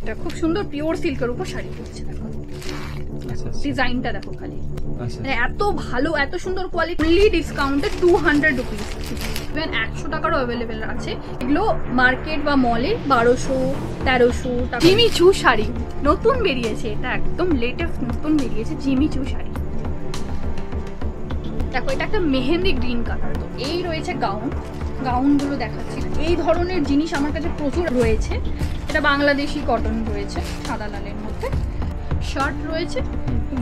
এটা খুব সুন্দর পিওর সিল্কের উপর শাড়ি পরছে, দেখো ডিজাইনটা দেখো খালি, মানে এত ভালো এত সুন্দর কোয়ালিটি। ফুললি ডিসকাউন্টে 200 রুপিস, ইভেন 100 টাকারও অ্যাভেলেবেল আছে। এগুলো মার্কেট বা মলে 1200-1300 টাকা। জিমি চু শাড়ি নতুন বেরিয়েছে, এটা একদম লেটেস্ট নতুন বেরিয়েছে জিমি চু শাড়ি। দেখো এটা একটা মেহেন্দি গ্রিন কালার। তো এই রয়েছে গাউনগুলো দেখাচ্ছি। এই ধরনের জিনিস আমার কাছে প্রচুর রয়েছে। এটা বাংলাদেশি কটন রয়েছে সাদা লালের মধ্যে, শার্ট রয়েছে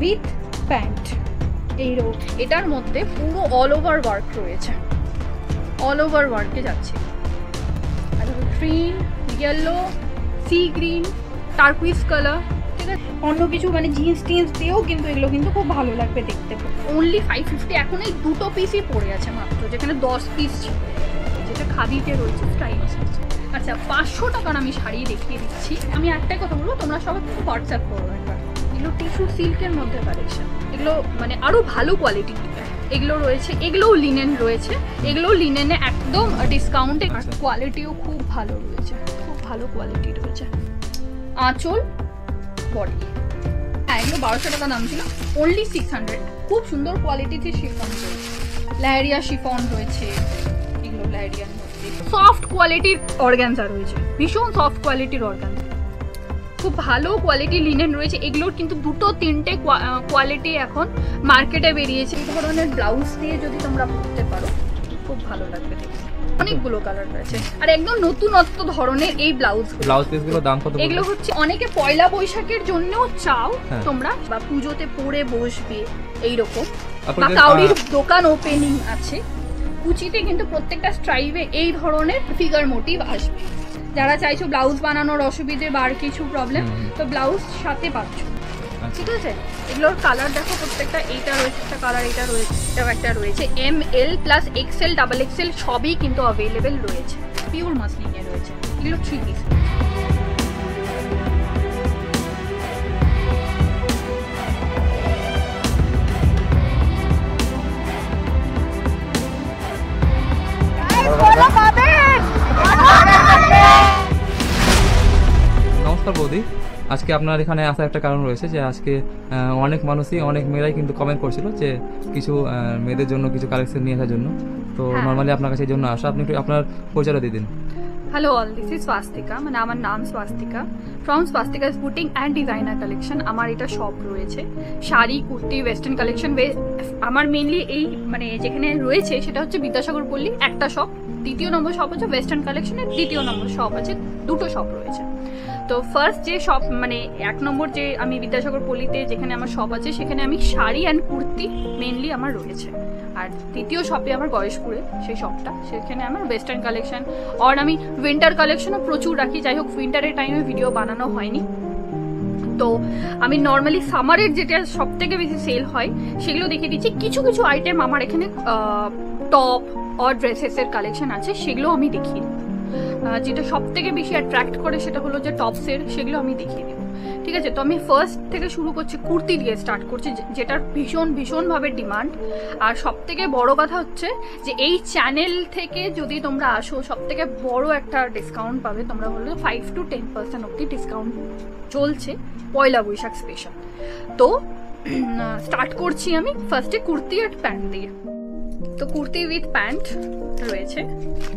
উইথ প্যান্ট। এটার মধ্যে পুরো অল ওভার ওয়ার্ক রয়েছে, অল ওভার ওয়ার্কে যাচ্ছে। আর green, yellow, sea green, turquoise colour, ঠিক আছে। অন্য কিছু মানে জিন্স টিন্স দিয়েও কিন্তু এগুলো কিন্তু খুব ভালো লাগবে দেখতে। অনলি 550। এখন এই দুটো পিসই পড়ে আছে মাত্র, যেখানে 10 পিস ছিল, যেটা খাদিতে রয়েছে স্টাইল। আচ্ছা 500 টাকার আমি শাড়ি দেখিয়ে দিচ্ছি। আমি একটাই কথা বলবো, তোমরা সবাই কিন্তু হোয়াটসঅ্যাপ করো একবার। এগুলো টিস্যু সিল্কের মধ্যে কালেকশন, এগুলো মানে আরো ভালো কোয়ালিটি। এগুলো রয়েছে, এগুলোও লিনেন রয়েছে, এগুলোও লিনেনে একদম ডিসকাউন্টে, আর কোয়ালিটিও খুব ভালো রয়েছে, খুব ভালো কোয়ালিটি রয়েছে। আঁচল, বডি, হ্যাঁ এগুলো 1200 টাকা দাম ছিল, অনলি 600। খুব সুন্দর কোয়ালিটিতে শিফন রয়েছে, ল্যারিয়া শিফন রয়েছে, এগুলো ল্যারিয়ার মধ্যে সফট কোয়ালিটির অর্গানজা রয়েছে, ভীষণ সফট কোয়ালিটির অর্গানজা, খুব ভালো কোয়ালিটি লিনেন রয়েছে। এগুলোর কিন্তু 2-3টে কোয়ালিটি এখন মার্কেটে বেরিয়েছে। এই ধরনের ব্লাউজ দিয়ে যদি তোমরা পরতে পারো খুব ভালো লাগবে দেখতে। অনেকগুলো কালার রয়েছে, আর একদম নতুনত্ব ধরনের এই ব্লাউজ পিসগুলোর দাম কত? এগুলো হচ্ছে অনেকে পয়লা বৈশাখের জন্যও চাও তোমরা, বা পুজোতে পরে বসবে এইরকম, বা কাউরির দোকান ওপেনিং আছে, কুচিতে কিন্তু প্রত্যেকটা স্ট্রাইপে এই ধরনের ফিগার মোটিভ আসবে। যারা চাইছো ব্লাউজ বানানোর অসুবিধে বা আর কিছু প্রবলেম, তো ব্লাউজ সাথে পাচ্ছ, ঠিক আছে। এগুলোর কালার দেখো প্রত্যেকটা, এইটা রয়েছে একটা কালার, এটা রয়েছে, এটাও একটা রয়েছে। ML plus XL, double XL সবই কিন্তু অ্যাভেলেবেল রয়েছে, পিওর মাসলিনে রয়েছে। এগুলো 3 পিস। নমস্কার বৌদি, আজকে আপনার এখানে আসার একটা কারণ রয়েছে যে আজকে অনেক মানুষই, অনেক মেয়েরাই কিন্তু কমেন্ট করছিল যে কিছু মেয়েদের জন্য কিছু কালেকশন নিয়ে আসার জন্য। তো নর্মালি আপনার কাছে এই জন্য আসা, আপনি একটু আপনার পরিচয় দিয়ে দিন। Hello all, this is Swastika, মানে আমার নাম Swastika, from Swastika's boutique and designer collection. আমার এটা শপ রয়েছে, শাড়ি, কুর্তি, ওয়েস্টার্ন কালেকশন। আমার মেনলি এই মানে যেখানে রয়েছে সেটা হচ্ছে বিদ্যাসাগর পল্লী একটা শপ, 2য় নম্বর শপ হচ্ছে ওয়েস্টার্ন কালেকশনের, 2য় নম্বর শপ আছে, 2টো শপ রয়েছে। তো ফার্স্ট যে শপ মানে 1 নম্বর যে আমি বিদ্যাসাগর পল্লীতে যেখানে আমার শপ আছে, সেখানে আমি শাড়ি অ্যান্ড কুর্তি মেনলি আমার রয়েছে। আর 2য় শপে আমার গয়েশপুরে সেই শপটা, সেখানে আমার ওয়েস্টার্ন কালেকশন, আর আমি উইন্টার কালেকশনও প্রচুর রাখি। যাই হোক উইন্টারের টাইমে ভিডিও বানানো হয়নি, তো আমি নর্মালি সামারের যেটা সব থেকে বেশি সেল হয় সেগুলো দেখিয়ে দিচ্ছি। কিছু কিছু আইটেম আমার এখানে টপ আর ড্রেসেসের কালেকশন আছে, সেগুলো আমি দেখিয়ে দিই। যেটা সব থেকে বেশি অ্যাট্রাক্ট করে সেটা হলো যে টপসের, সেগুলো আমি দেখিয়ে দেবো, ঠিক আছে। তো আমি ফার্স্ট থেকে শুরু করছি, কুর্তি দিয়ে স্টার্ট করছি, যেটার ভীষণভাবে ডিমান্ড। আর সব থেকে বড় কথা হচ্ছে যে এই চ্যানেল থেকে যদি তোমরা আসো, সব থেকে বড় একটা ডিসকাউন্ট পাবে তোমরা, হলো 5-10% অব্দি ডিসকাউন্ট চলছে পয়লা বৈশাখ স্পেশাল। তো স্টার্ট করছি আমি ফার্স্টে কুর্তি আর প্যান্ট দিয়ে। তো কুর্তি উইথ প্যান্ট রয়েছে,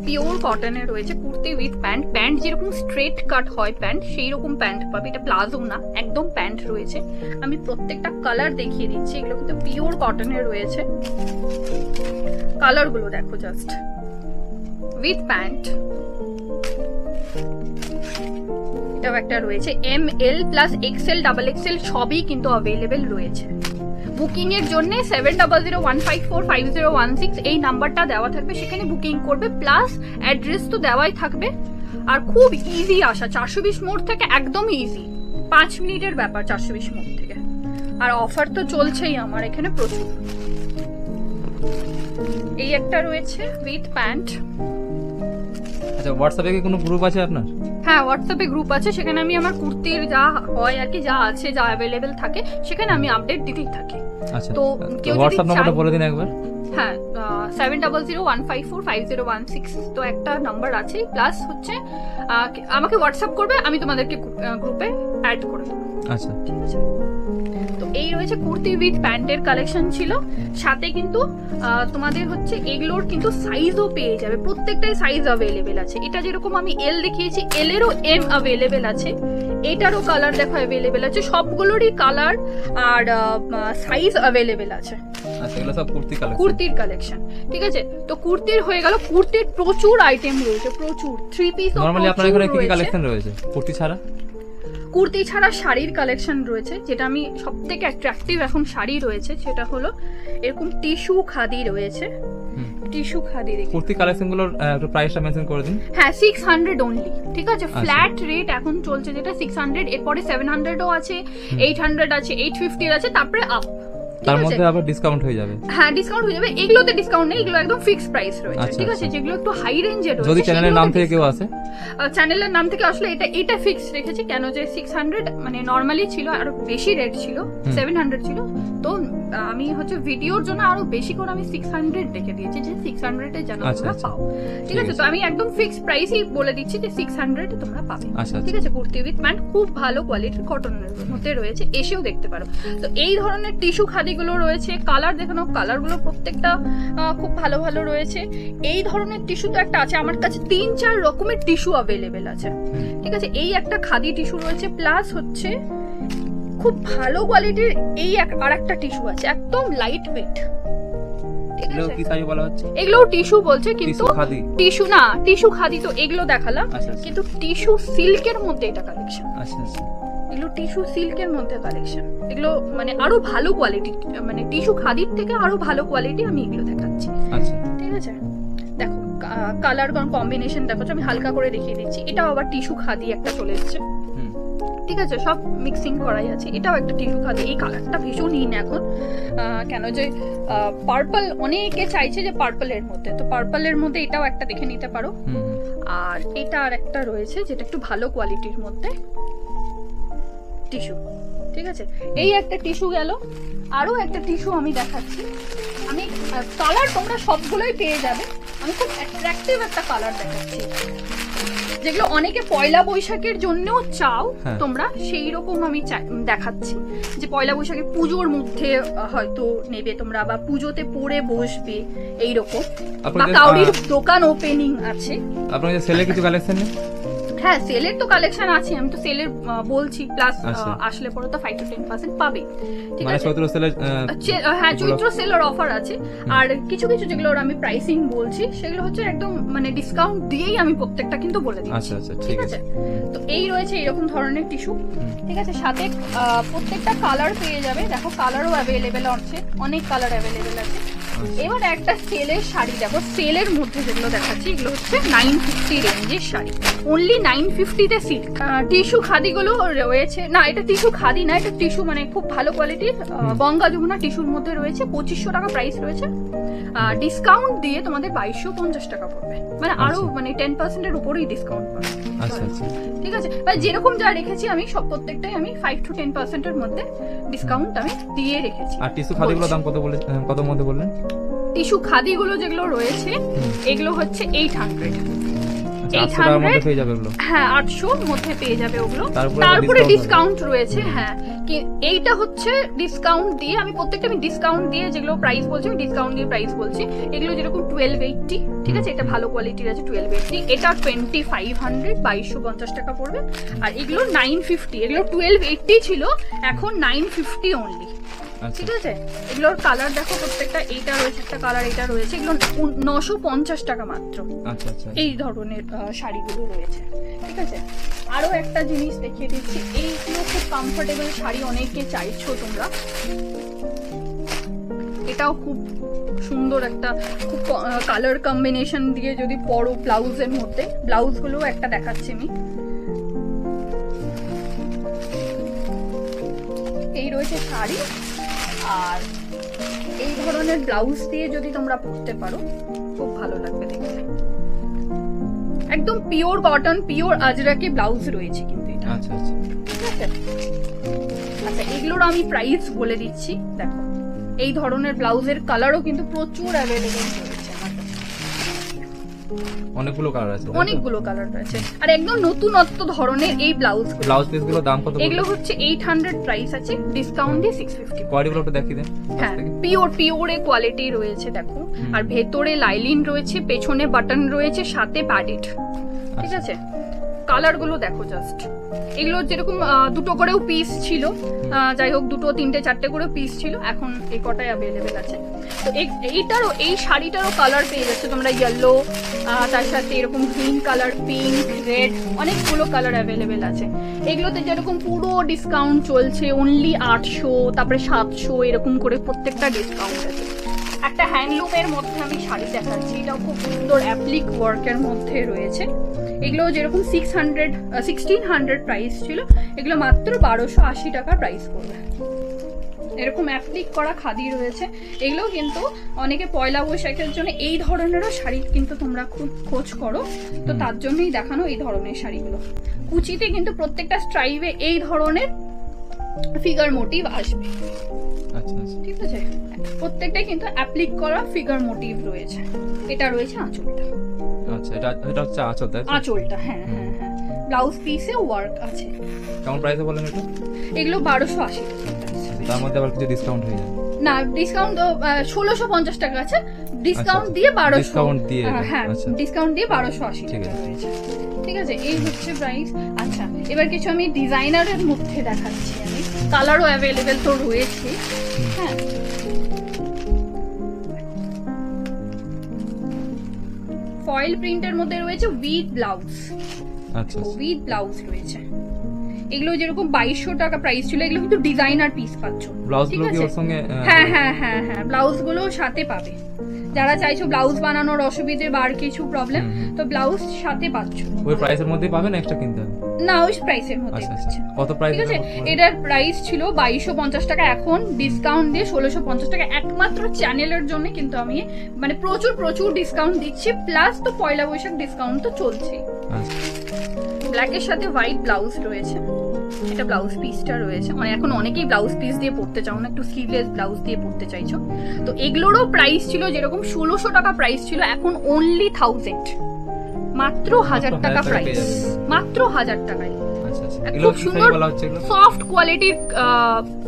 পিওর কটনের রয়েছে কুর্তি উইথ প্যান্ট। প্যান্ট যেরকম স্ট্রেট কাট হয় প্যান্ট, সেই রকম প্যান্ট পাবে, এটা প্লাজো না, একদম প্যান্ট রয়েছে। আমি প্রত্যেকটা কালার দেখিয়ে দিচ্ছি, এগুলো কিন্তু পিওর কটনের রয়েছে। কালারগুলো দেখো জাস্ট, উইথ প্যান্ট। এটাও একটা রয়েছে, ML plus XL, double XL সবই কিন্তু অ্যাভেলেবেল রয়েছে। বুকিং এর জন্য 7001545016 এই নাম্বারটা দেওয়া থাকবে, সেখানে বুকিং করবে, প্লাস অ্যাড্রেস তো দেওয়াই থাকবে। আর খুব ইজি আসা, 420 মোড় থেকে একদম ইজি, 5 মিনিটের ব্যাপার 420 মোড় থেকে। আর অফার তো চলছেই আমার এখানে প্রচুর। এই একটা রয়েছে উইথ প্যান্ট। আচ্ছা, হোয়াটসঅ্যাপে কি কোনো গ্রুপ আছে আপনার? হ্যাঁ, হোয়াটসঅ্যাপে গ্রুপ আছে, সেখানে আমি আমার কুর্তির যা হয় আর কি, যা আছে, যা অ্যাভেলেবেল থাকে, সেখানে আমি আপডেট দিতেই থাকি। আচ্ছা, তো হোয়াটসঅ্যাপ নাম্বারটা বলে দিন একবার। হ্যাঁ 7001545016 তো একটা নাম্বার আছে, প্লাস হচ্ছে আমাকে হোয়াটসঅ্যাপ করবে, আমি তোমাদেরকে গ্রুপে অ্যাড করে দেবো। আচ্ছা ঠিক আছে। তো এই রয়েছে কুর্তি উইথ প্যান্টের কালেকশন ছিল, সাথে কিন্তু তোমাদের হচ্ছে এগুলোর কিন্তু সাইজও পেয়ে যাবে, প্রত্যেকটাই সাইজ অ্যাভেলেবেল আছে। এটা যেরকম আমি এল দেখিয়েছি, এল এরও এম অ্যাভেলেবেল আছে, এটারও কালার দেখো অ্যাভেলেবেল আছে, সবগুলোরই কালার আর সাইজ অ্যাভেলেবেল আছে। আচ্ছা এগুলো সব কুর্তি কালেকশন, কুর্তির কালেকশন। ঠিক আছে, তো কুর্তির হয়ে গেল। কুর্তির প্রচুর আইটেম রয়েছে, প্রচুর। 3 পিস নরমালি আপনার এখানে কি কি কালেকশন রয়েছে কুর্তি ছাড়া? কুর্তি ছাড়া শাড়ির কালেকশন রয়েছে, যেটা আমি সবথেকে অ্যাট্রাকটিভ এখন শাড়ি রয়েছে সেটা হলো এরকম টিস্যু খাদি রয়েছে। টিস্যু খাদি দেখি, কুর্তি কালেকশন গুলোর একটু প্রাইসটা মেনশন করে দিন। হ্যাঁ 600 অনলি। ঠিক আছে, ফ্ল্যাট রেট এখন চলছে যেটা 600, এরপরে 700ও আছে, 800 আছে, 850 আছে, তারপরে আপ। তার মধ্যে আবার ডিসকাউন্ট হয়ে যাবে। হ্যাঁ ডিসকাউন্ট হয়ে যাবে, এগুলোতে ডিসকাউন্ট নেই, এগুলো একদম ফিক্সড প্রাইস রয়েছে। ঠিক আছে, যেগুলো একটু হাই রেঞ্জের রয়েছে, যদি চ্যানেলের নাম থেকে কেউ আসে, চ্যানেলের নাম থেকে আসলে এটা ফিক্সড রেখেছি, কেন যে 600 মানে নরমালি ছিল, আরো বেশি রেট ছিল, 700 ছিল, তো আমি হচ্ছে ভিডিওর জন্য আরো বেশি করে আমি 600 রেখে দিয়েছি, যে 600 এ যেন তোমরা পাও। ঠিক আছে, তো আমি একদম ফিক্সড প্রাইসই বলে দিচ্ছি যে 600 তোমরা পাবে। ঠিক আছে, কুর্তি উইথ প্যান্ট খুব ভালো কোয়ালিটির কটনের মধ্যে রয়েছে, এসেও দেখতে পারো। তো এই ধরনের টিস্যু খাদিগুলো রয়েছে, কালার দেখানো, কালার গুলো প্রত্যেকটা খুব ভালো ভালো রয়েছে। এই ধরনের টিস্যু তো একটা আছে আমার কাছে, 3-4 রকমের টিস্যু অ্যাভেলেবেল আছে। ঠিক আছে, এই একটা খাদি টিস্যু রয়েছে, প্লাস হচ্ছে খুব ভালো কোয়ালিটির এই আর একটা টিস্যু আছে, একদম লাইট ওয়েট। এগুলো টিস্যু বলছে, কিন্তু টিস্যু না, টিস্যু খাদি তো এগুলো দেখালাম, কিন্তু টিস্যু সিল্কের মধ্যে এটা কালেকশন। এগুলো টিস্যু সিল্কের মধ্যে কালেকশন, এগুলো মানে আরো ভালো কোয়ালিটি, মানে টিস্যু খাদির থেকে আরো ভালো কোয়ালিটি আমি এগুলো দেখাচ্ছি। ঠিক আছে, দেখো কালার কম্বিনেশন দেখো, আমি হালকা করে দেখিয়ে দিচ্ছি। এটাও আবার টিস্যু খাদি একটা চলে এসেছে। ঠিক আছে, সব মিক্সিং করাই আছে। এটাও একটা টিস্যু খাদি, এই কালারটা ভীষণ ইন এখন, কেন যে পার্পল অনেকে চাইছে যে পার্পলের মধ্যে, তো পার্পলের মধ্যে এটাও একটা দেখে নিতে পারো। আর এটা আর একটা রয়েছে যেটা একটু ভালো কোয়ালিটির মধ্যে টিস্যু। ঠিক আছে, এই একটা টিস্যু গেল, আরো একটা টিস্যু আমি দেখাচ্ছি। আমি কালার তোমরা সবগুলোই পেয়ে যাবে, আমি খুব অ্যাট্রাকটিভ একটা কালার দেখাচ্ছি, যেগুলো অনেকে পয়লা বৈশাখের জন্যও চাও তোমরা, সেই রকম আমি দেখাচ্ছি, যে পয়লা বৈশাখে পুজোর মধ্যে হয়তো নেবে তোমরা, বা পুজোতে পরে বসবে এইরকম, বা কাউরির দোকান ওপেনিং আছে। আপনাদের সেলে কিছু কালেকশন নেই? হ্যাঁ সেলের তো কালেকশন আছে, আমি তো সেলের বলছি, প্লাস আসলে পরে তো 5 to 10% পাবে। ঠিক আছে, চৈত্র সেলের, হ্যাঁ চৈত্র সেলের অফার আছে। আর কিছু কিছু যেগুলো আমি প্রাইসিং বলছি সেগুলো হচ্ছে একদম মানে ডিসকাউন্ট দিয়েই আমি প্রত্যেকটা কিন্তু বলে দিচ্ছি। ঠিক আছে, তো এই রয়েছে এরকম ধরনের টিস্যু। ঠিক আছে, সাথে প্রত্যেকটা কালার পেয়ে যাবে, দেখো কালারও অ্যাভেলেবেল আছে, অনেক কালার অ্যাভেলেবেল আছে। এবার একটা সেলের শাড়ি দেখো, সেলের মধ্যে যেগুলো দেখাচ্ছি এগুলো হচ্ছে 950 রেঞ্জের শাড়ি, অনলি 950-তে সিল্ক। টিস্যু খাদিগুলো রয়েছে, না এটা টিস্যু খাদি না, এটা টিস্যু মানে খুব ভালো কোয়ালিটির গঙ্গা যমুনা টিস্যুর মধ্যে রয়েছে, 2500 টাকা প্রাইস রয়েছে। ডিসকাউন্ট দিয়ে তোমাদের 2250 টাকা পড়বে, মানে আরো মানে 10%-এর উপরেই ডিসকাউন্ট পাবে। ঠিক আছে, যেরকম যা রেখেছি আমি সব প্রত্যেকটাই আমি 5 to 10%-এর মধ্যে ডিসকাউন্ট আমি দিয়ে রেখেছি। আর টিস্যু খাদিগুলোর দাম কত মধ্যে বললেন? টিস্যু খাদিগুলো যেগুলো রয়েছে এগুলো হচ্ছে 800। 800 মধ্যে পেয়ে যাবে ওগুলো, হ্যাঁ 800 মধ্যে পেয়ে যাবে ওগুলো, তারপরে ডিসকাউন্ট রয়েছে। হ্যাঁ এইটা হচ্ছে ডিসকাউন্ট দিয়ে, আমি প্রত্যেকটা আমি ডিসকাউন্ট দিয়ে যেগুলো প্রাইস বলছি আমি ডিসকাউন্ট দিয়ে প্রাইস বলছি। এগুলো যেরকম 1280, ঠিক আছে, এটা ভালো কোয়ালিটির আছে 1280, এটা 2500 2250 টাকা পড়বে। আর এগুলো 950, এগুলো 1280 ছিল, এখন 950 অনলি। ঠিক আছে, এগুলোর কালার দেখো প্রত্যেকটা, এইটা রয়েছে একটা কালার, এটা রয়েছে, এগুলো 950 টাকা মাত্র। এই ধরনের শাড়িগুলো রয়েছে। ঠিক আছে, আরো একটা জিনিস দেখিয়ে দিচ্ছি, এইগুলো খুব কমফোর্টেবল শাড়ি অনেকে চাইছো তোমরা, এটাও খুব সুন্দর একটা, খুব কালার কম্বিনেশন দিয়ে যদি পরো ব্লাউজের মধ্যে, ব্লাউজ গুলো একটা দেখাচ্ছি আমি। এই রয়েছে শাড়ি, আর এই ধরনের ব্লাউজ দিয়ে যদি তোমরা পরতে পারো খুব ভালো লাগবে দেখতে, একদম পিওর কটন, পিওর আজরাকি ব্লাউজ রয়েছে কিন্তু এটা। ঠিক আছে, আচ্ছা এগুলোর আমি প্রাইস বলে দিচ্ছি, দেখো এই ধরনের ব্লাউজের কালারও কিন্তু প্রচুর অ্যাভেলেবেল রয়েছে আমার কাছে। অনেকগুলো কালার আছে, অনেকগুলো কালার রয়েছে, আর একদম নতুনত্ব ধরনের এই ব্লাউজ পিস গুলো দাম কত? এগুলো হচ্ছে 800 প্রাইস আছে, ডিসকাউন্ট দিয়ে 650। কোয়ালিটি গুলো একটু দেখিয়ে দেন। হ্যাঁ, পিওরে কোয়ালিটি রয়েছে দেখো, আর ভেতরে লাইলিন রয়েছে, পেছনে বাটন রয়েছে, সাথে প্যাডেড। ঠিক আছে, কালার গুলো দেখো জাস্ট। এগুলো যেরকম দুটো করেও পিস ছিল, যাই হোক 2, 3, 4 করেও পিস ছিল, এখন এই কটাই অ্যাভেলেবেল আছে। তো এইটারও, এই শাড়িটারও কালার পেয়ে যাচ্ছে তোমরা, ইয়েলো, তার সাথে এরকম গ্রিন কালার, পিঙ্ক, রেড, অনেকগুলো কালার অ্যাভেলেবেল আছে। এগুলোতে যেরকম পুরো ডিসকাউন্ট চলছে, অনলি 800, তারপরে 700, এরকম করে প্রত্যেকটা ডিসকাউন্ট আছে। একটা হ্যান্ডলুমের মধ্যে আমি শাড়ি দেখাচ্ছি, এটাও খুব সুন্দর অ্যাপ্লিক ওয়ার্কের মধ্যে রয়েছে। এগুলো যেরকম 1600 প্রাইস ছিল, এগুলো মাত্র 1280 টাকা প্রাইস করবে। এরকম অ্যাপ্লিক করা খাদি রয়েছে। এগুলো কিন্তু অনেকে পয়লা বৈশাখের জন্য এই ধরনেরও শাড়ি কিন্তু তোমরা খুব খোঁজ করো, তো তার জন্যই দেখানো এই ধরনের শাড়িগুলো। কুচিতে কিন্তু প্রত্যেকটা স্ট্রাইপে এই ধরনের ফিগার মোটিভ আসবে। আচ্ছা আচ্ছা, ঠিক আছে, প্রত্যেকটাই কিন্তু অ্যাপ্লিক করা ফিগার মোটিভ রয়েছে। এটা রয়েছে আঁচলটা। আচ্ছা, এটা হচ্ছে আঁচল, তাই তো? আঁচলটা, হ্যাঁ হ্যাঁ হ্যাঁ, ব্লাউজ পিসে ওয়ার্ক আছে। কেমন প্রাইসে বলেন এটা? এগুলো 1280 টাকা। তার মধ্যে আবার কিছু ডিসকাউন্ট হয়ে যাবে? না, ডিসকাউন্ট 1650 টাকা আছে, ডিসকাউন্ট দিয়ে 1200। ডিসকাউন্ট দিয়ে, হ্যাঁ, আচ্ছা, ডিসকাউন্ট দিয়ে 1280 টাকা রয়েছে। ঠিক আছে, এই হচ্ছে প্রাইস। আচ্ছা, এবার কিছু আমি ডিজাইনারের মধ্যে দেখাচ্ছি। আমি কালারও অ্যাভেলেবেল তো রয়েছে। হ্যাঁ, ফয়েল প্রিন্টের মধ্যে রয়েছে উইথ ব্লাউজ। আচ্ছা, উইথ ব্লাউজ রয়েছে। এগুলো যেরকম 2200 টাকা প্রাইস ছিল, এগুলো কিন্তু ডিজাইনার পিস পাচ্ছ। ব্লাউজ গুলো কি ওর সঙ্গে? হ্যাঁ হ্যাঁ হ্যাঁ হ্যাঁ, ব্লাউজ গুলো সাথে পাবে। যারা চাইছো ব্লাউজ বানানোর অসুবিধে বা আর কিছু প্রবলেম, তো ব্লাউজ সাথে পাচ্ছ। ওই প্রাইসের মধ্যেই পাবেন, এক্সট্রা কিনতে হবে? না, ওই প্রাইসের মধ্যে পাচ্ছ। কত প্রাইস? ঠিক আছে, এটার প্রাইস ছিল 2250 টাকা, এখন ডিসকাউন্ট দিয়ে 1650 টাকা। একমাত্র চ্যানেলের জন্য কিন্তু আমি মানে প্রচুর ডিসকাউন্ট দিচ্ছি, প্লাস তো পয়লা বৈশাখ ডিসকাউন্ট তো চলছে। ব্ল্যাকের সাথে হোয়াইট ব্লাউজ রয়েছে, এটা ব্লাউজ পিসটা রয়েছে। মানে এখন অনেকেই ব্লাউজ পিস দিয়ে পড়তে চাও না, একটু স্লিভলেস ব্লাউজ দিয়ে পড়তে চাইছো। তো এগুলোরও প্রাইস ছিল যেরকম 1600 টাকা প্রাইস ছিল, এখন অনলি 1000, মাত্র 1000 টাকা প্রাইস, মাত্র 1000 টাকায়। খুব সুন্দর সফট কোয়ালিটির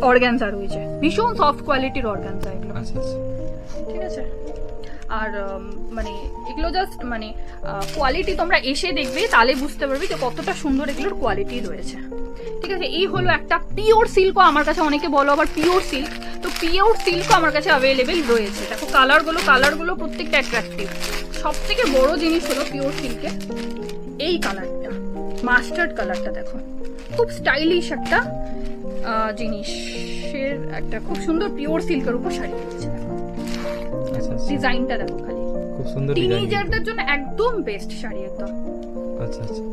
অর্গানজা রয়েছে, ভীষণ সফট কোয়ালিটির অর্গানজা এগুলো। ঠিক আছে, আর মানে এগুলো জাস্ট মানে কোয়ালিটি তোমরা এসে দেখবে, তাহলে বুঝতে পারবে যে কতটা সুন্দর এগুলোর কোয়ালিটি রয়েছে। ঠিক আছে, এই হলো একটা পিওর সিল্কও আমার কাছে, অনেকে বলো আবার পিওর সিল্ক, তো পিওর সিল্কও আমার কাছে অ্যাভেলেবেল রয়েছে। দেখো কালারগুলো প্রত্যেকটা অ্যাট্রাকটিভ। সব থেকে বড় জিনিস হলো পিওর সিল্কে এই কালারটা, মাস্টার্ড কালারটা দেখো, খুব স্টাইলিশ একটা জিনিসের একটা খুব সুন্দর পিওর সিল্কের উপর শাড়ি রয়েছে। ডিজাইনটা দেখো খালি, খুব সুন্দর। টিনেজারদের জন্য একদম বেস্ট শাড়ি একদম। আচ্ছা আচ্ছা,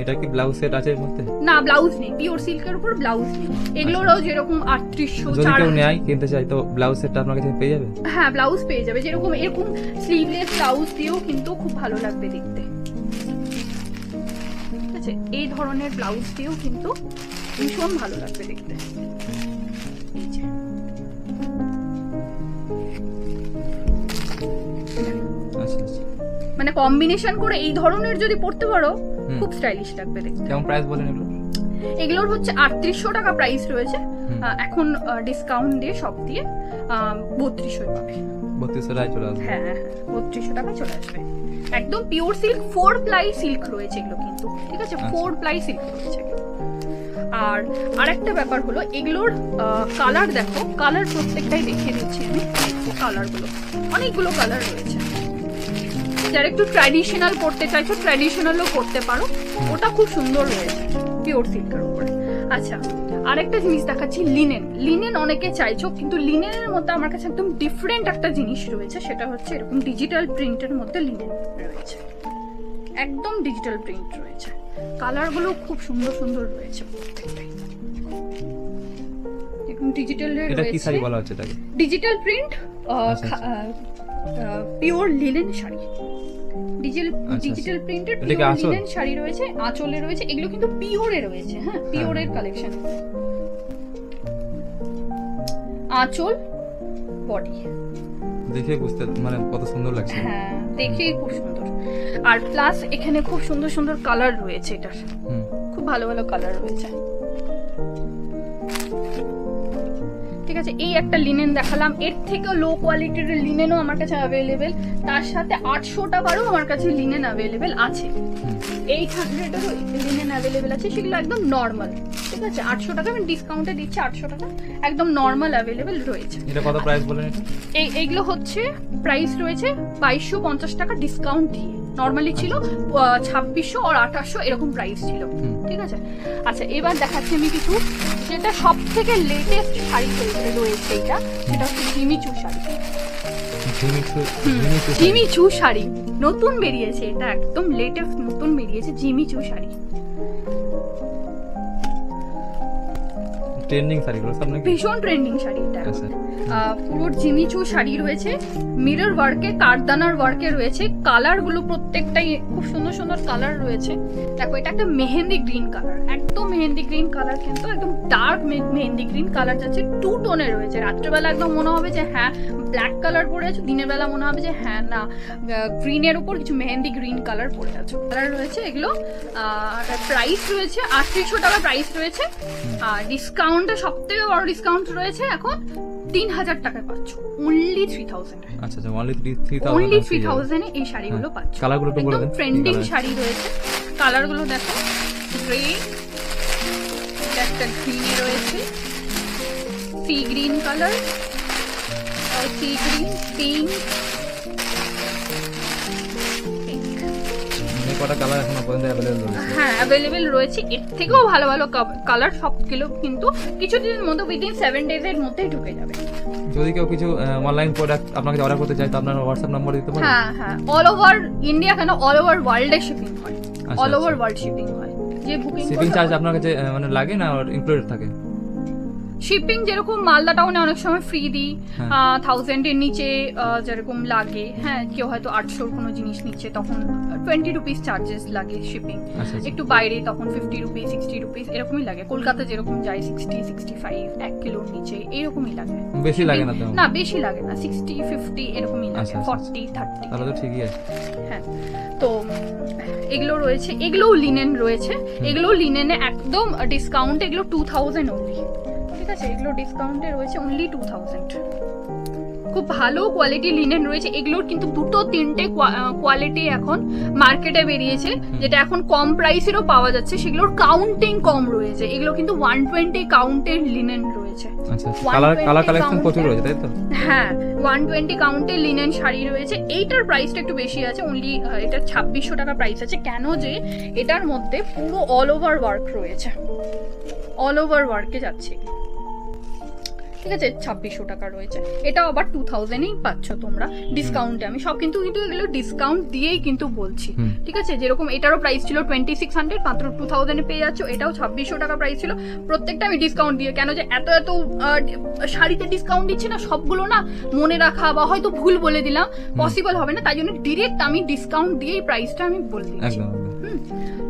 এটা কি ব্লাউজ সেট আছে এর মধ্যে? না, ব্লাউজ নেই, পিওর সিল্কের উপর ব্লাউজ নেই। এগুলোরও যেরকম 3800, যদি কেউ নেয় কিনতে চাই, তো ব্লাউজ সেটটা আপনার কাছে পেয়ে যাবে? হ্যাঁ, ব্লাউজ পেয়ে যাবে, যেরকম এরকম স্লিভলেস ব্লাউজ দিয়েও কিন্তু খুব ভালো লাগবে দেখতে। ঠিক আছে, এই ধরনের ব্লাউজ দিয়েও কিন্তু ভীষণ ভালো লাগবে দেখতে। মানে কম্বিনেশন করে এই ধরনের যদি পড়তে পারো, খুব স্টাইলিশ লাগবে দেখতে। কেমন প্রাইস বলেন এগুলো? এগুলোর হচ্ছে 3800 টাকা প্রাইস রয়েছে, এখন ডিসকাউন্ট দিয়ে সব দিয়ে 3200 পাবে। 3200 টাকায় চলে আসবে? হ্যাঁ, 3200 টাকা চলে আসবে। একদম পিওর সিল্ক, 4 প্লাই সিল্ক রয়েছে এগুলো কিন্তু। ঠিক আছে, 4 প্লাই সিল্ক রয়েছে। আর আরেকটা ব্যাপার হলো, এগুলোর কালার দেখো, কালার প্রত্যেকটাই দেখিয়ে দিচ্ছি আমি। কালারগুলো অনেকগুলো কালার রয়েছে। যারা একটু ট্র্যাডিশনাল পড়তে চাইছো, ট্র্যাডিশনালও করতে পারো, ওটা খুব সুন্দর রয়েছে পিওর সিল্কের উপরে। আচ্ছা, আরেকটা জিনিস দেখাচ্ছি, লিনেন অনেকে চাইছো, কিন্তু লিনেনের মধ্যে আমার কাছে একদম ডিফারেন্ট একটা জিনিস রয়েছে, সেটা হচ্ছে এরকম ডিজিটাল প্রিন্টের মধ্যে লিনেন রয়েছে, একদম ডিজিটাল প্রিন্ট রয়েছে। কালারগুলো খুব সুন্দর সুন্দর রয়েছে প্রত্যেকটাই। এরকম ডিজিটাল রয়েছে। এটা কি শাড়ি বলা হচ্ছে এটাকে? Digital print, pure linen sari, digital printed pure linen sari রয়েছে, আঁচলে রয়েছে। এগুলো কিন্তু পিওরে রয়েছে। হ্যাঁ, পিওরের কালেকশন। আঁচল বডি। দেখে বুঝতে মানে কত সুন্দর লাগছে। হ্যাঁ, দেখেই খুব সুন্দর। আর প্লাস এখানে খুব সুন্দর সুন্দর কালার রয়েছে, এটার খুব ভালো ভালো কালার রয়েছে। ঠিক আছে, এই একটা লিনেন দেখালাম, এর থেকেও লো কোয়ালিটির লিনেনও আমার কাছে অ্যাভেলেবেল, তার সাথে 800 টাকারও আমার কাছে লিনেন অ্যাভেলেবেল আছে, 800-এরও লিনেন অ্যাভেলেবেল আছে, সেগুলো একদম নর্মাল। ঠিক আছে, 800 টাকা আমি ডিসকাউন্টে দিচ্ছি, 800 টাকা একদম নর্মাল অ্যাভেলেবেল রয়েছে। এটা কত প্রাইস বলেন? এটা এইগুলো হচ্ছে প্রাইস রয়েছে 2250 টাকা ডিসকাউন্ট দিয়ে। নর্মালি ছিল 2600 আর 2800 এরকম প্রাইস ছিল। ঠিক আছে, আচ্ছা এবার দেখাচ্ছি আমি কিছু যেটা সব থেকে লেটেস্ট শাড়ি রয়েছে, এটা সেটা হচ্ছে জিমিচু শাড়ি। জিমিচু শাড়ি নতুন বেরিয়েছে, এটা একদম লেটেস্ট নতুন বেরিয়েছে জিমিচু শাড়ি। ট্রেন্ডিং শাড়িগুলো সব নাকি ভীষণ ট্রেন্ডিং শাড়ি এটা। পুরো জিমিচু শাড়ি রয়েছে, মিরর ওয়ার্কে, কারদানার ওয়ার্কে রয়েছে, কালার গুলো প্রত্যেকটাই খুব সুন্দর সুন্দর কালার রয়েছে। দেখো এটা একটা মেহেন্দি গ্রিন কালার, একদম মেহেন্দি গ্রিন কালার, কিন্তু একদম ডার্ক মেহেন্দি গ্রিন কালার যাচ্ছে, 2 টোনে রয়েছে। রাত্রেবেলা একদম মনে হবে যে হ্যাঁ ব্ল্যাক কালার পরে আছে, দিনের বেলা মনে হবে যে হ্যাঁ না গ্রিনের উপর কিছু মেহেন্দি গ্রিন কালার পরে আছে। কালার রয়েছে এগুলো, প্রাইস রয়েছে 3800 টাকা প্রাইস রয়েছে। আর ডিসকাউন্টে সব থেকে বড় ডিসকাউন্ট রয়েছে এখন 3000 টাকায় পাচ্ছ, অনলি 3000। আচ্ছা আচ্ছা, অনলি 3000, অনলি 3000 এ এই শাড়িগুলো পাচ্ছ। কালারগুলো একটু বলে দেন। ট্রেন্ডিং শাড়ি রয়েছে, কালারগুলো দেখো, গ্রে, একটা গ্রিনে রয়েছে, sea green colour, sea green, pink, কটা কালার এখনো পর্যন্ত অ্যাভেলেবল রয়েছে? হ্যাঁ অ্যাভেলেবল রয়েছে, এর থেকেও ভালো ভালো কালার সবগুলো কিন্তু কিছুদিনের মধ্যে উইদিন 7 ডেজ এর মধ্যেই ঢুকে যাবে। যদি কেউ কিছু অনলাইন প্রোডাক্ট আপনাকে অর্ডার করতে চায় তো আপনার হোয়াটসঅ্যাপ নাম্বার দিতে পারেন? হ্যাঁ হ্যাঁ, অল ওভার ইন্ডিয়া কেন অল ওভার ওয়ার্ল্ডে শিপিং হয়, অল ওভার ওয়ার্ল্ড শিপিং হয়। যে বুকিং শিপিং চার্জ আপনার কাছে মানে লাগে না ইনক্লুডেড থাকে? শিপিং যেরকম মালদা টাউনে অনেক সময় ফ্রি দিই, 1000 এর নিচে যেরকম লাগে, হ্যাঁ কেউ হয়তো 800 কোনো জিনিস নিচ্ছে তখন 20 রুপিস চার্জেস লাগে শিপিং। একটু বাইরে তখন 50 রুপিস 60 রুপিস এরকমই লাগে। কলকাতা যেরকম যায় 60 65 1 কিলোর নিচে এরকমই লাগে, বেশি লাগে না? না বেশি লাগে না, 60 50 এরকমই লাগে, 40 30। তাহলে তো ঠিকই আছে। হ্যাঁ, তো এগুলো রয়েছে, এগুলোও লিনেন রয়েছে, এগুলো লিনেনে একদম ডিসকাউন্ট, এগুলো 2000 অনলি। ঠিক আছে, এগুলো ডিসকাউন্টে রয়েছে অনলি 2000। খুব ভালো কোয়ালিটি লিনেন রয়েছে, এগুলোর কিন্তু 2-3টে কোয়ালিটি এখন মার্কেটে বেরিয়েছে, যেটা এখন কম প্রাইসেরও পাওয়া যাচ্ছে, সেগুলোর কাউন্টিং কম রয়েছে। এগুলো কিন্তু 120 কাউন্টের লিনেন রয়েছে। আচ্ছা, কালার কালেকশন প্রচুর রয়েছে তাই তো? হ্যাঁ, 120 কাউন্টের লিনেন শাড়ি রয়েছে। এইটার প্রাইসটা একটু বেশি আছে, অনলি এটা 2600 টাকা প্রাইস আছে। কেন যে এটার মধ্যে পুরো অল ওভার ওয়ার্ক রয়েছে, অল ওভার ওয়ার্কে যাচ্ছে। ঠিক আছে, 2600 টাকা রয়েছে। এটাও আবার 2000-এই পাচ্ছ তোমরা ডিসকাউন্টে। আমি সব কিন্তু এগুলো ডিসকাউন্ট দিয়েই কিন্তু বলছি। ঠিক আছে, যেরকম এটারও প্রাইস ছিল 2600, মাত্র 2000-এ পেয়ে যাচ্ছ। এটাও 2600 টাকা প্রাইস ছিল, প্রত্যেকটা আমি ডিসকাউন্ট দিয়ে। কেন যে এত এত শাড়িতে ডিসকাউন্ট দিচ্ছি না, সবগুলো না মনে রাখা বা হয়তো ভুল বলে দিলাম পসিবল হবে না, তাই জন্য ডিরেক্ট আমি ডিসকাউন্ট দিয়েই প্রাইসটা আমি বলে দিচ্ছি।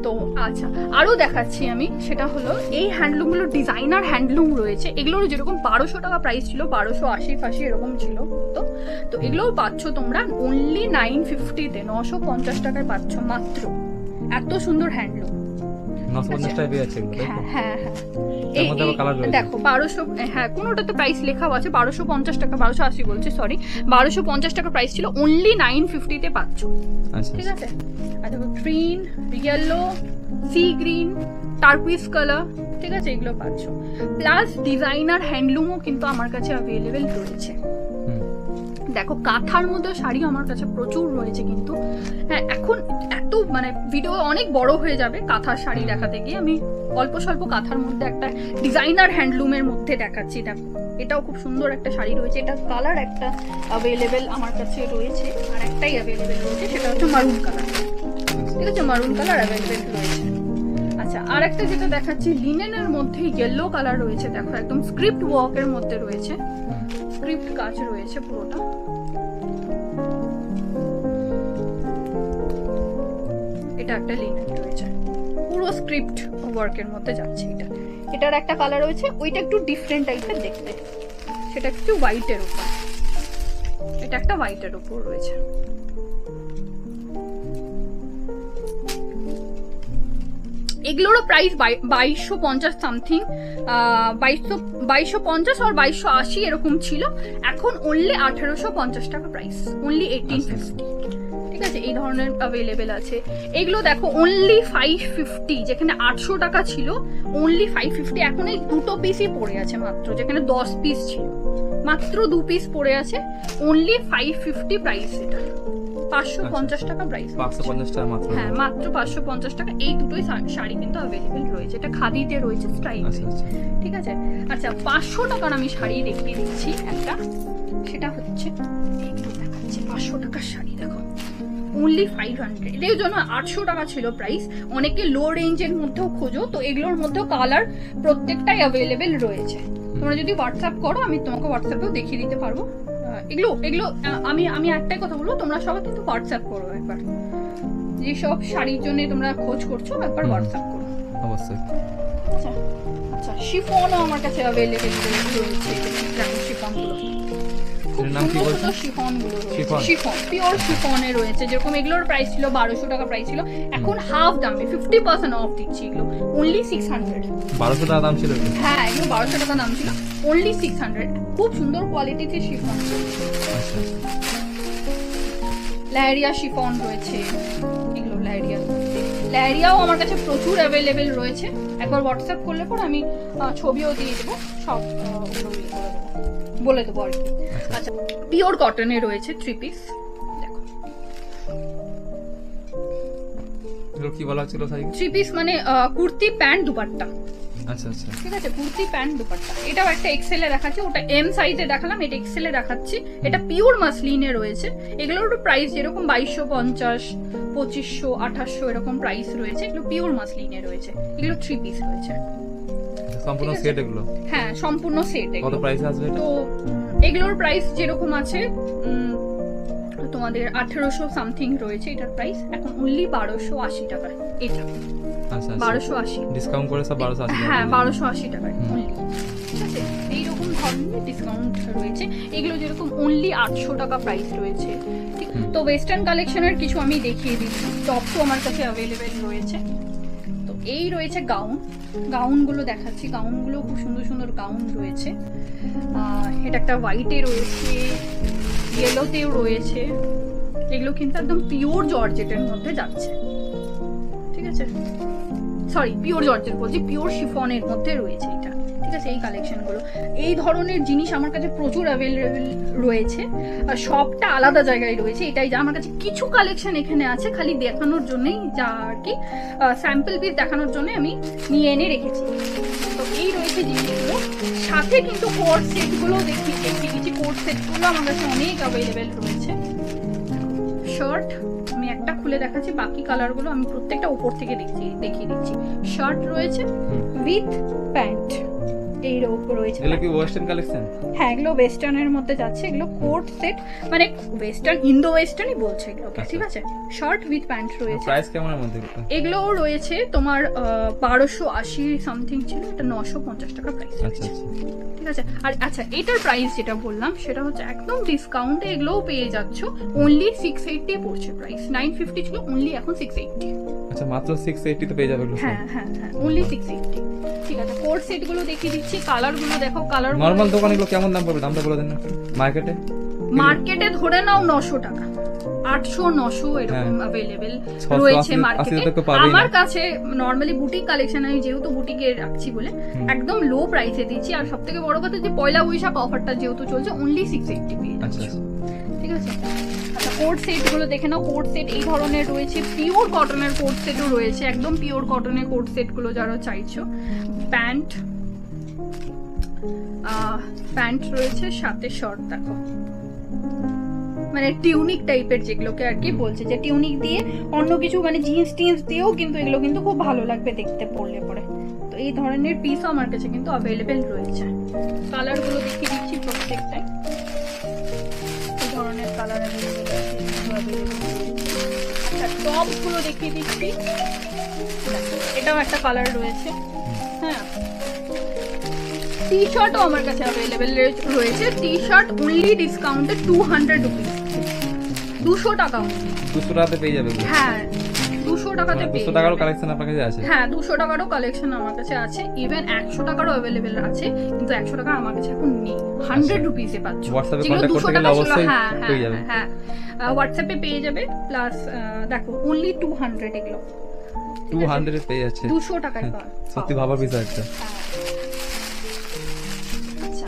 তো আচ্ছা, আরো দেখাচ্ছি আমি, সেটা হলো এই হ্যান্ডলুমগুলো ডিজাইনার হ্যান্ডলুম রয়েছে। এগুলোর যেরকম 1200 টাকা প্রাইস ছিল, 1280 এরকম ছিল, তো এগুলোও পাচ্ছ তোমরা অনলি 950-তে, 950 টাকায় পাচ্ছ মাত্র। এত সুন্দর হ্যান্ডলুম, 950 টাকায় পেয়ে যাচ্ছে। হ্যাঁ হ্যাঁ হ্যাঁ, দেখো 1200, হ্যাঁ কোনোটাতে প্রাইস লেখাও আছে 1250 টাকা, 1280 বলছে, সরি 1250 টাকা প্রাইস ছিল, অনলি 950-তে পাচ্ছ। ঠিক আছে, আচ্ছা green, yellow, sea green, turquoise colour, ঠিক আছে এগুলো পাচ্ছ। প্লাস ডিজাইনার হ্যান্ডলুমও কিন্তু আমার কাছে অ্যাভেলেবেল রয়েছে। দেখো কাঁথার মধ্যে শাড়ি আমার কাছে প্রচুর রয়েছে কিন্তু। হ্যাঁ, এখন এত মানে ভিডিও অনেক বড় হয়ে যাবে কাঁথার শাড়ি দেখাতে গিয়ে, আমি অল্প স্বল্প কাঁথার মধ্যে একটা ডিজাইনার হ্যান্ডলুমের মধ্যে দেখাচ্ছি। দেখো এটাও খুব সুন্দর একটা শাড়ি রয়েছে, এটা কালার একটা অ্যাভেলেবেল আমার কাছে রয়েছে, আর একটাই অ্যাভেলেবেল রয়েছে, সেটা হচ্ছে মারুন কালার। ঠিক আছে, মারুন কালার অ্যাভেলেবেল রয়েছে। আচ্ছা, আর একটা যেটা দেখাচ্ছি লিনেনের মধ্যে ইয়েলো কালার রয়েছে, দেখো একদম স্ক্রিপ্ট ওয়ার্কের মধ্যে রয়েছে, স্ক্রিপ্ট কাজ রয়েছে পুরোটা। এটা একটা লিনেন রয়েছে, পুরো স্ক্রিপ্ট ওয়ার্কের মধ্যে যাচ্ছে। এটার একটা কালার রয়েছে, ওইটা একটু ডিফারেন্ট টাইপের দেখতে, সেটা একটু হোয়াইটের উপর। এটা একটা হোয়াইটের উপর রয়েছে। এগুলোরও প্রাইস 2250 সামথিং, 2250 আর 2280 এরকম ছিল, এখন অনলি 1850 টাকা প্রাইস, অনলি 1850। ঠিক আছে, এই ধরনের অ্যাভেলেবেল আছে। এগুলো দেখো অনলি 550, যেখানে 800 টাকা ছিল অনলি 550। এখন এই দুটো পিসই পড়ে আছে মাত্র, যেখানে 10 পিস ছিল মাত্র 2 পিস পড়ে আছে, অনলি 550 প্রাইস। এটা 550 টাকা প্রাইস, 550 টাকা মাত্র। হ্যাঁ মাত্র 550 টাকা। এই দুটোই শাড়ি কিন্তু অ্যাভেলেবেল রয়েছে, এটা খাদিতে রয়েছে স্ট্রাইপে। ঠিক আছে, আচ্ছা 500 টাকার আমি শাড়ি দেখিয়ে দিচ্ছি একটা, সেটা হচ্ছে একটু দেখাচ্ছি। 500 টাকার শাড়ি দেখো অনলি 500, এর জন্য 800 টাকা ছিল প্রাইস। অনেকে লো রেঞ্জের মধ্যেও খোঁজো, তো এগুলোর মধ্যেও কালার প্রত্যেকটাই অ্যাভেলেবেল রয়েছে। তোমরা যদি হোয়াটসঅ্যাপ করো আমি তোমাকে হোয়াটসঅ্যাপেও দেখিয়ে দিতে পারবো। এগুলো আমি একটাই কথা বলবো, তোমরা সবাই কিন্তু হোয়াটসঅ্যাপ করো একবার, যেসব শাড়ির জন্য তোমরা খোঁজ করছো একবার হোয়াটসঅ্যাপ করো অবশ্যই। আচ্ছা আচ্ছা, শিফনও আমার কাছে অ্যাভেলেবেল রয়েছে, শিফনগুলো খুব সুন্দর সুন্দর শিফনগুলো রয়েছে, শিফন পিওর শিফনে রয়েছে। যেরকম এগুলোর প্রাইস ছিল 1200 টাকা প্রাইস ছিল, এখন হাফ দামে 50% অফ দিচ্ছি এগুলো অনলি 600। 1200 টাকা দাম ছিল? হ্যাঁ, এগুলো 1200 টাকা দাম ছিল, অনলি 600। খুব সুন্দর কোয়ালিটিতে শিফন। ল্যারিয়া শিফন রয়েছে, এগুলো ল্যারিয়াও আমার কাছে প্রচুর অ্যাভেলেবেল রয়েছে। একবার হোয়াটসঅ্যাপ করলে পর আমি ছবিও দিয়ে দেবো, সব বলে দেবো আর কি। আচ্ছা, পিওর কটনে রয়েছে 3 পিস। দেখো এগুলো কি বলা হচ্ছিল শাড়ি? 3 পিস মানে কুর্তি প্যান্ট দুপাট্টা। আচ্ছা আচ্ছা, ঠিক আছে, কুর্তি প্যান্ট দুপাট্টা। এটাও একটা এক্সেল এ দেখাচ্ছি, ওটা এম সাইজে দেখালাম, এটা এক্সেল এ দেখাচ্ছি। এটা পিওর মাসলিনে রয়েছে। এগুলোর প্রাইস যেরকম 2250, 2500, 2800 এরকম প্রাইস রয়েছে। এগুলো পিওর মাসলিনে রয়েছে। এগুলো 3 পিস রয়েছে, সম্পূর্ণ সেট এগুলো? হ্যাঁ, সম্পূর্ণ সেট। কত প্রাইস আসবে? তো এগুলোর প্রাইস যেরকম আছে তোমাদের 1800 সামথিং রয়েছে এটার প্রাইস, এখন অনলি 1280 টাকা। এটা আচ্ছা 1280 ডিসকাউন্ট করে সব 1280। হ্যাঁ 1280 টাকায় অনলি। ঠিক আছে, এইরকম ধরনের ডিসকাউন্ট রয়েছে। এগুলো যেরকম অনলি 800 টাকা প্রাইস রয়েছে। ঠিক, তো ওয়েস্টার্ন কালেকশনের কিছু আমি দেখিয়ে দিচ্ছি। টপ তো আমার কাছে অ্যাভেলেবেল রয়েছে। তো এই রয়েছে গাউনগুলো দেখাচ্ছি। গাউনগুলো খুব সুন্দর সুন্দর গাউন রয়েছে। এটা একটা হোয়াইটে রয়েছে, ইয়েলোতেও রয়েছে। এগুলো কিন্তু একদম পিওর জর্জেটের মধ্যে যাচ্ছে। ঠিক আছে, সরি পিওর জর্জেট বলছি, পিওর শিফনের মধ্যে রয়েছে এটা। ঠিক আছে, এই কালেকশনগুলো, এই ধরনের জিনিস আমার কাছে প্রচুর অ্যাভেলেবেল রয়েছে। আর সবটা আলাদা জায়গায় রয়েছে। এটাই যা আমার কাছে কিছু কালেকশন এখানে আছে, খালি দেখানোর জন্যই, যা আর কি স্যাম্পল পিস দেখানোর জন্য আমি নিয়ে এনে রেখেছি। তো এই রয়েছে জিনিসগুলো, সাথে কিন্তু কোট সেটগুলো দেখিয়ে দিচ্ছি। কোট সেটগুলো আমার কাছে অনেক অ্যাভেলেবেল রয়েছে। শার্ট আমি একটা খুলে দেখাচ্ছি, বাকি কালারগুলো আমি প্রত্যেকটা উপর থেকে দেখিয়ে দিচ্ছি। শার্ট রয়েছে উইথ প্যান্ট, এই রয়েছে। এগুলো কি ওয়েস্টার্ন কালেকশন? হ্যাঁ, এগুলো ওয়েস্টার্নের মধ্যে যাচ্ছে। এগুলো কোট সেট, মানে ওয়েস্টার্ন, ইন্দো ওয়েস্টার্নই বলছে এগুলোকে। ঠিক আছে, শার্ট উইথ প্যান্ট রয়েছে। প্রাইস কেমন এর মধ্যে? এগুলো রয়েছে তোমার 1280 সামথিং ছিল, এটা 950 টাকা প্রাইস। আচ্ছা আচ্ছা, ঠিক আছে। আর আচ্ছা, এটার প্রাইস যেটা বললাম সেটা হচ্ছে একদম ডিসকাউন্টে এগুলোও পেয়ে যাচ্ছ, অনলি 680 পড়ছে প্রাইস। 950 ছিল, অনলি এখন 680। আচ্ছা, মাত্র 680 তে পেয়ে যাবে এগুলো? হ্যাঁ হ্যাঁ হ্যাঁ, অনলি 680। ঠিক আছে, কোট সেট গুলো দেখিয়ে দিচ্ছি। কালারগুলো দেখো, কালার নরমাল দোকানে এগুলো কেমন দাম পড়বে? দামটা বলে দেন না। মার্কেটে ধরে নাও 900 টাকা, 800 900 এরকম অ্যাভেলেবেল রয়েছে মার্কেটে। আমার কাছে নরমালি বুটিক কালেকশন, আমি যেহেতু বুটিকে রাখছি বলে একদম লো প্রাইসে দিচ্ছি। আর সবথেকে বড় কথা যে পয়লা বৈশাখ অফারটা যেহেতু চলছে, অনলি 680 পেয়ে যাচ্ছ। ঠিক আছে, আচ্ছা কোট সেট গুলো দেখে নাও। কোট সেট এই ধরনের রয়েছে, পিওর কটনের কোট সেটও রয়েছে, একদম পিওর কটনের কোট সেট গুলো যারা চাইছো। প্যান্ট রয়েছে, সাথে শর্ট দেখো, মানে টিউনিক টাইপের, যেগুলোকে আর কি বলছে যে টিউনিক দিয়ে অন্য কিছু, মানে জিন্স টিন্স দিয়েও কিন্তু এগুলো কিন্তু খুব ভালো লাগবে দেখতে পরলে পরে। তো এই ধরনের পিসও আমার কাছে কিন্তু অ্যাভেলেবেল রয়েছে। কালার গুলো দেখিয়ে দিচ্ছি প্রত্যেকটাই। এই ধরনের কালার অ্যাভেলেবেল আছে। টপ গুলো দেখিয়ে দিচ্ছি, এটাও একটা কালার রয়েছে। হ্যাঁ, টি শার্টও আমার কাছে অ্যাভেলেবেল রয়েছে। টি শার্ট অনলি ডিসকাউন্টে 200 রুপিস, 200 টাকা। 200 টাকাতে পেয়ে যাবে। হ্যাঁ 200 টাকাতে পেয়ে 200 টাকারও কালেকশন আপনার কাছে আছে? হ্যাঁ 200 টাকারও কালেকশন আমার কাছে আছে, ইভেন 100 টাকারও অ্যাভেলেবেল আছে, কিন্তু 100 টাকা আমার কাছে এখন নেই। 100 রুপিসে পাচ্ছ। হোয়াটসঅ্যাপে কন্টাক্ট করতে গেলে অবশ্যই পেয়ে যাবে। হ্যাঁ হোয়াটসঅ্যাপে পেয়ে যাবে, প্লাস দেখো অনলি 200 এগুলো 200 এ পেয়ে যাচ্ছে। 200 টাকায় পাওয়া। সত্যি ভাবার বিষয় একটা। আচ্ছা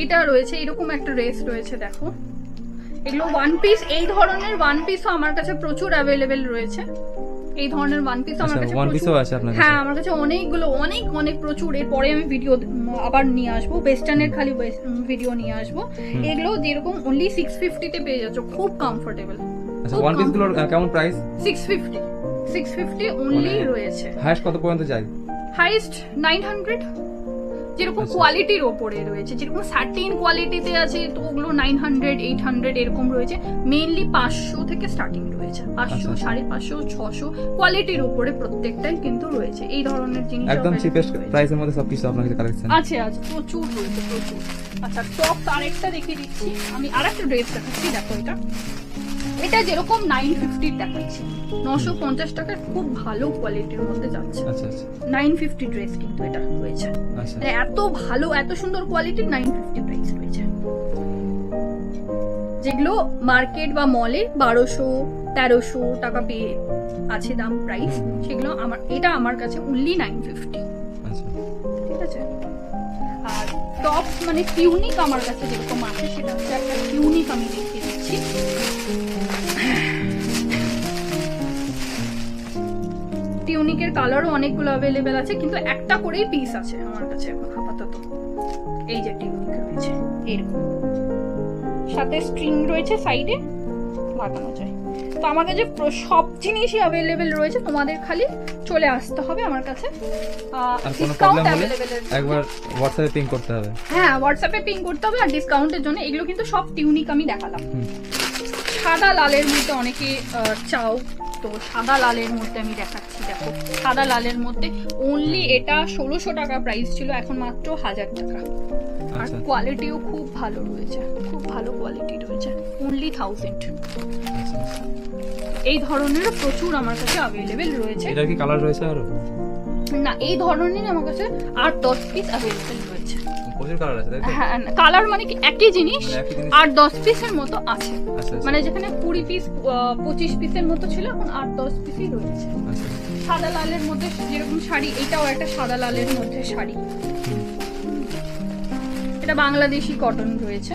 এটা রয়েছে, এরকম একটা ড্রেস রয়েছে দেখো, এগুলো ওয়ান পিস। এই ধরনের ওয়ান পিসও আমার কাছে প্রচুর অ্যাভেলেবেল রয়েছে। এই ধরনের ওয়ান পিস আমার কাছে ওয়ান পিসও আছে আপনার কাছে? হ্যাঁ আমার কাছে অনেকগুলো, অনেক অনেক প্রচুর। এরপরে আমি ভিডিও আবার নিয়ে আসবো, ওয়েস্টার্নের খালি ভিডিও নিয়ে আসবো। এগুলো যেরকম অনলি 650 তে পেয়ে যাচ্ছ, খুব কমফোর্টেবল। আচ্ছা ওয়ান পিস গুলোর কেমন প্রাইস? 650 অনলি রয়েছে। হাইস্ট কত পর্যন্ত যায়? হাইস্ট 900, যেরকম কোয়ালিটির ওপরে রয়েছে, যেরকম সার্টিন কোয়ালিটিতে আছে তো ওগুলো 900 800 এরকম রয়েছে। মেইনলি 500 থেকে স্টার্টিং রয়েছে, 500 550 600 কোয়ালিটির উপরে প্রত্যেকটাই কিন্তু রয়েছে। এই ধরনের জিনিস একদম চিপেস্ট প্রাইসের মধ্যে সবকিছু আপনার কাছে কালেকশন আছে প্রচুর রয়েছে, প্রচুর। আচ্ছা টপ আরেকটা দেখিয়ে দিচ্ছি আমি, আরেকটা ড্রেস দেখাচ্ছি দেখো। এটা যেরকম 950 দেখাচ্ছি, 950 টাকার খুব ভালো কোয়ালিটির মধ্যে যাচ্ছে। আচ্ছা আচ্ছা 950 ড্রেস কিন্তু এটা রয়েছে। আচ্ছা এত ভালো এত সুন্দর কোয়ালিটির 950 প্রাইস রয়েছে, যেগুলো মার্কেট বা মলে 1200-1300 টাকা পেয়ে আছে দাম প্রাইস, সেগুলো এটা আমার কাছে অনলি 950। আচ্ছা ঠিক আছে। আর টপ মানে টিউনিক আমার কাছে যেরকম আছে, সেটা হচ্ছে একটা টিউনিক আমি দেখিয়ে দিচ্ছি। টিউনিকের কালারও অনেকগুলো অ্যাভেলেবেল আছে, কিন্তু একটা করেই পিস আছে আমার কাছে এখন আপাতত। এই যে টিউনিক রয়েছে এরকম, সাথে স্ট্রিং রয়েছে, সাইডে লাগানো যায়। তো আমার কাছে সব জিনিসই অ্যাভেলেবেল রয়েছে, তোমাদের খালি চলে আসতে হবে আমার কাছে। ডিসকাউন্ট অ্যাভেলেবেল, একবার হোয়াটসঅ্যাপে পিং করতে হবে। হ্যাঁ হোয়াটসঅ্যাপে পিং করতে হবে। আর ডিসকাউন্টের জন্য এগুলো কিন্তু সব টিউনিক আমি দেখালাম। সাদা লালের মধ্যে অনেকে চাও, তো সাদা লালের মধ্যে আমি দেখাচ্ছি দেখো। সাদা লালের মধ্যে অনলি এটা 1600 টাকা প্রাইস ছিল, এখন মাত্র 1000 টাকা। আর কোয়ালিটিও খুব ভালো রয়েছে, খুব ভালো কোয়ালিটি রয়েছে, অনলি 1000। এই ধরনের প্রচুর আমার কাছে অ্যাভেলেবেল রয়েছে। এটা কি কালার রয়েছে আরো? না এই ধরনের আমার কাছে 8-10 পিস অ্যাভেলেবেল রয়েছে। প্রচুর কালার আছে তাই তো? হ্যাঁ কালার মানে কি একই জিনিস 8-10 পিসের মতো আছে। আচ্ছা মানে যেখানে 20 পিস 25 পিসের মতো ছিল, এখন 8-10 পিসই রয়েছে। আচ্ছা সাদা লালের মধ্যে যেরকম শাড়ি, এটাও একটা সাদা লালের মধ্যে শাড়ি, এটা বাংলাদেশি কটন রয়েছে।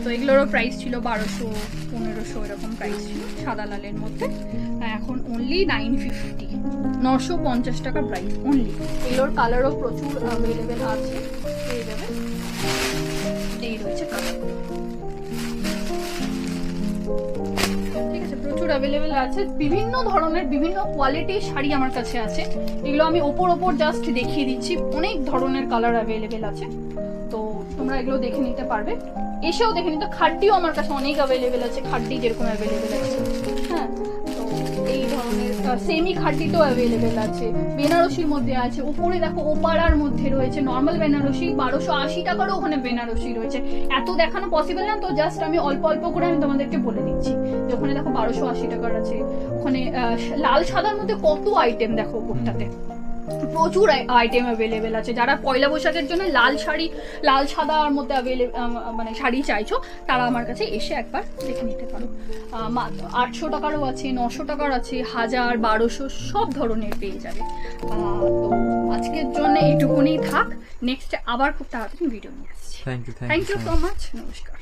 তো এগুলোরও প্রাইস ছিল 1200-1500 এরকম প্রাইস ছিল সাদা লালের মধ্যে। এখন অনলি 950, 950 টাকা প্রাইস অনলি। এগুলোর কালারও প্রচুর অ্যাভেলেবেল আছে, পেয়ে যাবে। এই রয়েছে কালার, ঠিক আছে, প্রচুর অ্যাভেলেবেল আছে। বিভিন্ন ধরনের বিভিন্ন কোয়ালিটির শাড়ি আমার কাছে আছে। এগুলো আমি ওপর জাস্ট দেখিয়ে দিচ্ছি, অনেক ধরনের কালার অ্যাভেলেবেল আছে। তো তোমরা এগুলো দেখে নিতে পারবে, এসেও দেখে নিতে। খাড্ডিও আমার কাছে অনেক অ্যাভেলেবেল আছে, খাড্ডি যেরকম অ্যাভেলেবেল আছে। হ্যাঁ তো এই ধরনের সেমি খাড্ডিটাও অ্যাভেলেবেল আছে, বেনারসির মধ্যে আছে। উপরে দেখো ওপারার মধ্যে রয়েছে নর্মাল বেনারসি, 1280 টাকারও ওখানে বেনারসি রয়েছে। এত দেখানো পসিবল না, তো জাস্ট আমি অল্প অল্প করে আমি তোমাদেরকে বলে দিচ্ছি যে ওখানে দেখো 1280 টাকার আছে। ওখানে লাল সাদার মধ্যে কত আইটেম দেখো উপরটাতে, প্রচুর আইটেম অ্যাভেলেবেল আছে। যারা পয়লা বৈশাখের জন্য লাল শাড়ি, লাল সাদার মধ্যে মানে শাড়ি চাইছো, তারা আমার কাছে এসে একবার দেখে নিতে পারো। 800 টাকারও আছে, 900 টাকার আছে, 1000, 1200 সব ধরনের পেয়ে যাবে। তো আজকের জন্য এইটুকুনি থাক, নেক্সট আবার খুব তাড়াতাড়ি ভিডিও নিয়ে আসছি। থ্যাংক ইউ সো মাচ, নমস্কার।